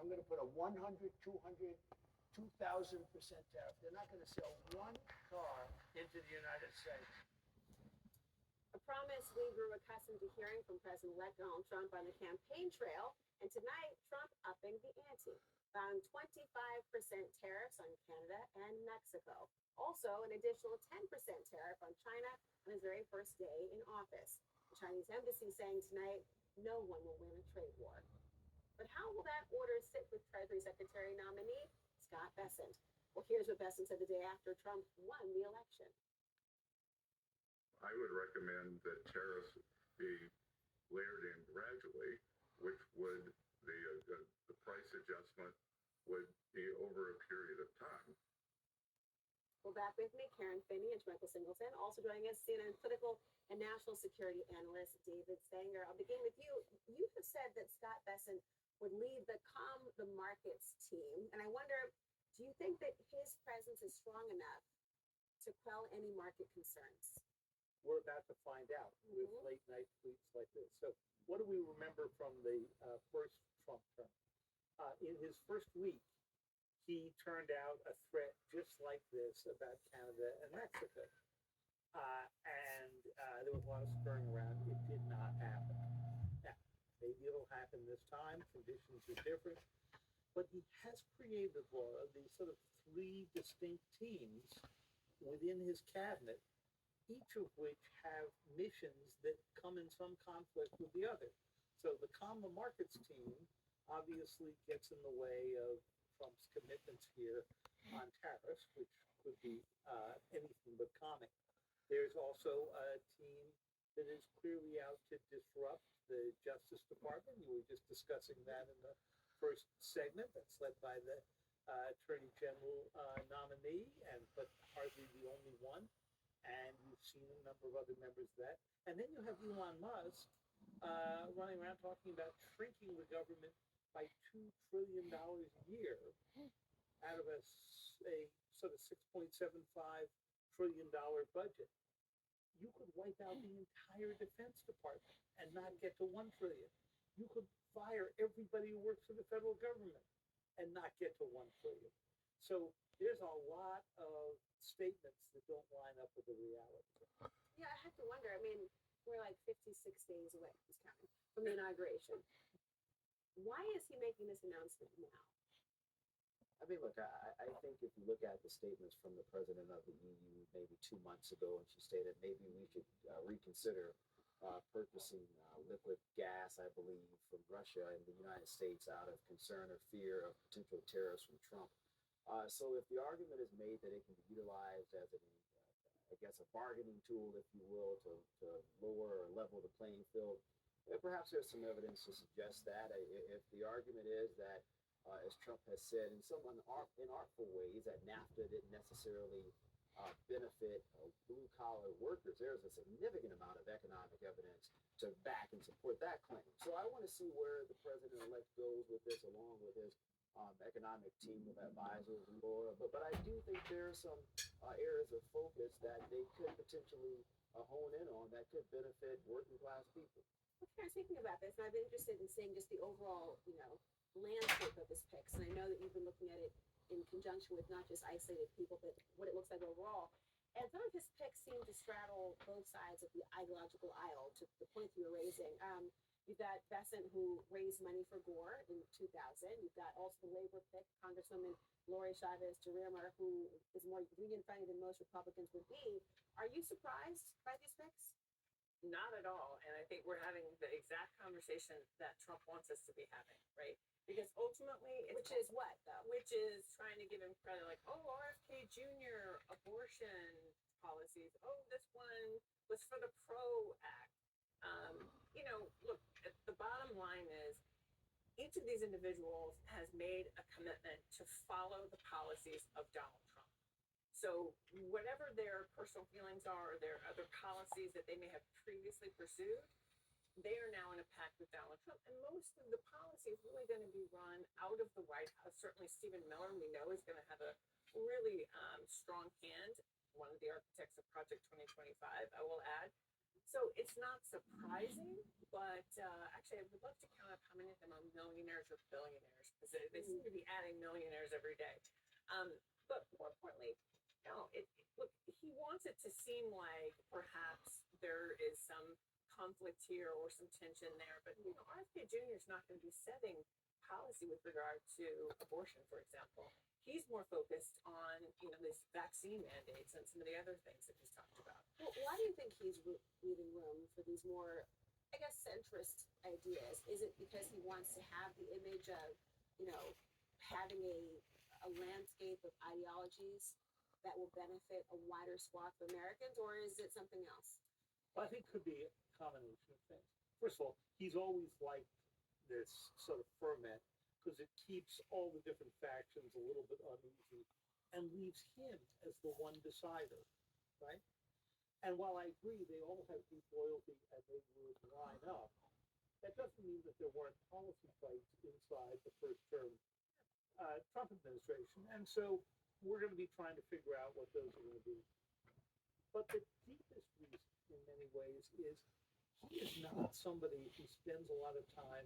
I'm going to put a 100, 200, 2,000% tariff. They're not going to sell one car into the United States. A promise we grew accustomed to hearing from President-elect Donald Trump on the campaign trail, and tonight, Trump upping the ante, vowing 25% tariffs on Canada and Mexico. Also, an additional 10% tariff on China on his very first day in office. The Chinese embassy saying tonight, no one will win a trade war. But how will that order sit with Treasury Secretary nominee Scott Bessent? Well, here's what Bessent said the day after Trump won the election. I would recommend that tariffs be layered in gradually, which would the price adjustment would be over a period of time. Well, back with me, Karen Finney and Michael Singleton. Also joining us, CNN political and national security analyst David Sanger. I'll begin with you. You have said that Scott Bessent would lead the Calm the Markets team, and I wonder, do you think that his presence is strong enough to quell any market concerns? We're about to find out with late night tweets like this. So what do we remember from the first Trump term? In his first week, he turned out a threat just like this about Canada and Mexico. And there was a lot of spurring around. It did not happen. Now, maybe it'll happen this time. Conditions are different. But he has created, Laura, these sort of three distinct teams within his cabinet, each of which have missions that come in some conflict with the other. So the Calm the Markets team obviously gets in the way of Trump's commitments here on tariffs, which could be anything but calming. There's also a team that is clearly out to disrupt the Justice Department. You were just discussing that in the first segment. That's led by the Attorney General nominee, but hardly the only one. And you've seen a number of other members of that. And then you have Elon Musk running around talking about shrinking the government by $2 trillion a year out of a sort of $6.75 trillion budget. You could wipe out the entire Defense Department and not get to $1 trillion. You could fire everybody who works for the federal government and not get to $1 trillion. So there's a lot of statements that don't line up with the reality. Yeah, I have to wonder. I mean, we're like 56 days away, who's counting, from the inauguration. Why is he making this announcement now? I mean, look, I think if you look at the statements from the president of the EU maybe 2 months ago, and she stated maybe we should reconsider purchasing liquid gas, I believe, from Russia and the United States out of concern or fear of potential tariffs from Trump. So if the argument is made that it can be utilized as a bargaining tool, if you will, to lower or level the playing field, perhaps there's some evidence to suggest that. If the argument is that, as Trump has said in some inartful ways, that NAFTA didn't necessarily benefit blue-collar workers, there's a significant amount of economic evidence to back and support that claim. So I want to see where the president-elect goes with this, along with his economic team of advisors and Laura. But I do think there are some areas of focus that they could potentially hone in on that could benefit working-class people. Okay, speaking about this, and I've been interested in seeing just the overall, landscape of his picks. And I know that you've been looking at it in conjunction with not just isolated people, but what it looks like overall. And some of his picks seem to straddle both sides of the ideological aisle, to the point you were raising. You've got Bessent, who raised money for Gore in 2000. You've got also the Labor pick, Congresswoman Lori Chavez DeRemer, who is more union-friendly than most Republicans would be. Are you surprised by these picks? Not at all. And I think we're having the exact conversation that Trump wants us to be having, right? Because ultimately, which is what, though? Which is trying to give him credit, like, RFK Jr., abortion policies. This one was for the PRO Act. Look, the bottom line is each of these individuals has made a commitment to follow the policies of Donald Trump. So whatever their personal feelings are, or their other policies that they may have previously pursued, they are now in a pact with Donald Trump. And most of the policy is really going to be run out of the White House. Certainly Stephen Miller, we know, is going to have a really strong hand, one of the architects of Project 2025, I will add. So it's not surprising, but actually, I would love to count up how many of them are millionaires or billionaires, because they seem to be adding millionaires every day. But more importantly, no, look, he wants it to seem like perhaps there is some conflict here or some tension there, but RFK Jr. is not going to be setting policy with regard to abortion, for example. He's more focused on this vaccine mandates and some of the other things that he's talked about. Well, why do you think he's leaving room for these more, I guess, centrist ideas? Is it because he wants to have the image of, having a landscape of ideologies that will benefit a wider swath of Americans, or is it something else? Well, I think it could be a combination of things. First of all, he's always liked this sort of ferment because it keeps all the different factions a little bit uneasy and leaves him as the one decider, right? And while I agree they all have deep loyalty and they would line up, that doesn't mean that there weren't policy fights inside the first term Trump administration. And so we're going to be trying to figure out what those are going to be. But the deepest reason in many ways is he is not somebody who spends a lot of time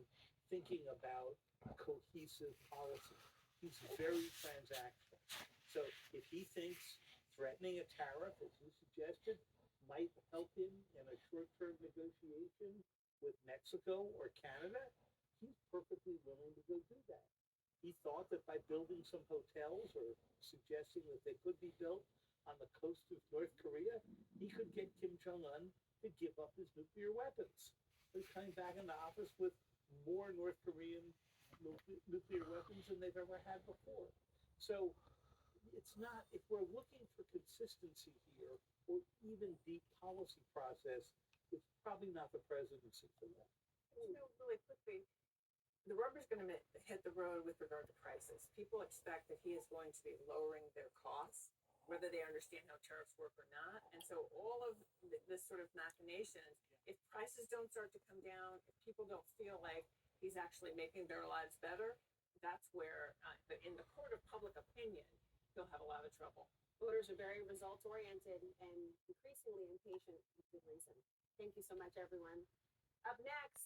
thinking about cohesive policy. He's very transactional. So if he thinks threatening a tariff, as you suggested, might help him in a short-term negotiation with Mexico or Canada, he's perfectly willing to go do that. He thought that by building some hotels or suggesting that they could be built on the coast of North Korea, he could get Kim Jong-un to give up his nuclear weapons. He's coming back in the office with more North Korean nuclear weapons than they've ever had before. So it's not, if we're looking for consistency here or even deep policy process, it's probably not the presidency for that. Really quickly, the rubber's going to hit the road with regard to prices. People expect that he is going to be lowering their costs, whether they understand how tariffs work or not. And so all of this sort of machinations, if prices don't start to come down, if people don't feel like he's actually making their lives better, that's where, in the court of public opinion, he'll have a lot of trouble. Voters are very results oriented and increasingly impatient with good reason. Thank you so much, everyone. Up next,